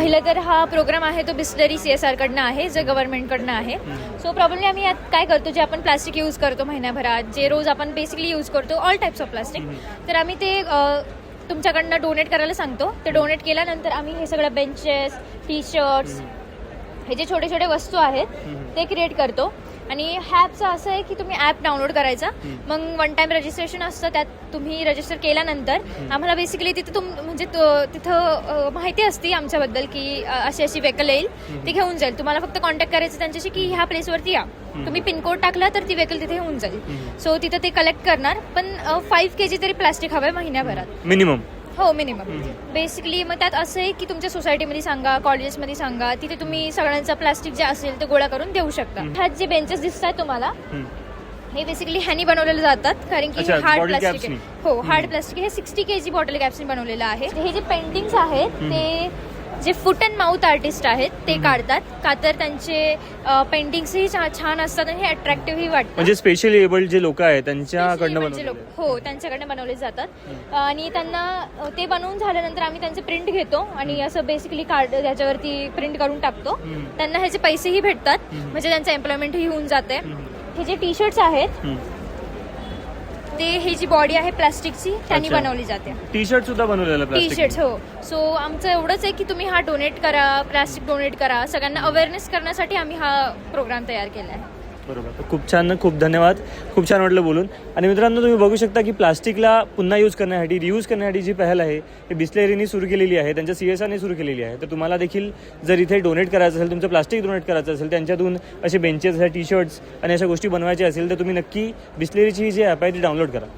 पहिलं तर हा प्रोग्राम आहे तो बिस्लरी CSR कडनं आहे, जो गव्हर्नमेंटकडनं आहे. सो प्रॉब्लेम आम्ही यात काय करतो, जे आपण प्लास्टिक यूज करतो महिन्याभरात, जे रोज आपण बेसिकली यूज करतो, ऑल टाईप्स ऑफ प्लास्टिक, तर आम्ही ते तुमच्याकडनं डोनेट करायला सांगतो. ते डोनेट केल्यानंतर आम्ही हे सगळं बेंचेस, टी-शर्ट्स, हे जे छोटे छोटे वस्तू आहेत ते क्रिएट करतो. आणि ॲपचं असं आहे की तुम्ही ॲप डाउनलोड करायचा, मग वन टाईम रजिस्ट्रेशन असतं, त्यात तुम्ही रजिस्टर केल्यानंतर आम्हाला बेसिकली तिथं म्हणजे तिथं माहिती असते आमच्याबद्दल की अशी अशी व्हेकल येईल, ती घेऊन जाईल. तुम्हाला फक्त कॉन्टॅक्ट करायचं त्यांच्याशी की ह्या प्लेसवरती या, तुम्ही पिनकोड टाकला तर ती व्हेकल तिथे येऊन जाईल. सो तिथं ते कलेक्ट करणार, पण 5 kg तरी प्लास्टिक हवं आहे महिन्याभरात मिनिमम. हो, मिनिमम. बेसिकली मग त्यात असं आहे की तुमच्या सोसायटीमध्ये सांगा, कॉलेजेसमध्ये सांगा, तिथे तुम्ही सगळ्यांचा प्लास्टिक जे असेल ते गोळा करून देऊ शकता. ह्यात जे बेंचेस दिसतात तुम्हाला, हे बेसिकली ह्यानी बनवलेले जातात, कारण की हार्ड प्लास्टिक आहे. हो, हार्ड प्लास्टिक. हे 60 kg बॉटल कॅप्सनी बनवलेलं आहे. हे जे पेंटिंग्स आहेत ते जे फूट अँड माउथ आर्टिस्ट आहेत ते काढतात, का तर त्यांचे पेंटिंग्सही छान असतात आणि हे अट्रॅक्टिव्हही वाटतात. म्हणजे स्पेशली एबल्ड जे लोक आहेत त्यांच्याकडनं बनवले. हो, त्यांच्याकडनं बनवले जातात. आणि त्यांना ते बनवून झाल्यानंतर आम्ही त्यांचे प्रिंट घेतो आणि असं बेसिकली कार्ड त्याच्यावरती प्रिंट करून टाकतो. त्यांना ह्याचे पैसेही भेटतात, म्हणजे त्यांचं एम्प्लॉयमेंटही होऊन जाते. हे जे टी-शर्ट्स आहेत ते, ही जी बॉडी आहे प्लास्टिकची त्यांनी बनवली जाते. टी-शर्ट सुद्धा बनवलेलं प्लास्टिक. टी-शर्ट्स, हो. सो आमचं एवढंच आहे की तुम्ही हा डोनेट करा, प्लास्टिक डोनेट करा. सगळ्यांना अवेअरनेस करण्यासाठी आम्ही हा प्रोग्राम तयार केला आहे. बरोबर. खूप छान, खूप धन्यवाद. खूप छान वाटलं बोलून. आणि मित्रांनो, तुम्ही बघू शकता की प्लास्टिकला पुन्हा यूज करण्यासाठी, रियूज करण्यासाठी जी पहल आहे ती बिस्लेरीने सुरू केलेली आहे, त्यांच्या CSRने सुरू केलेली आहे. तर तुम्हाला देखील जर इथे डोनेट करायचं असेल, तुमचं प्लास्टिक डोनेट करायचं असेल, त्यांच्यातून असे बेंचेस, टी-शर्ट्स आणि अशा गोष्टी बनवायच्या असेल, तर तुम्ही नक्की बिस्लेरीची जी ॲप आहे ती डाउनलोड करा.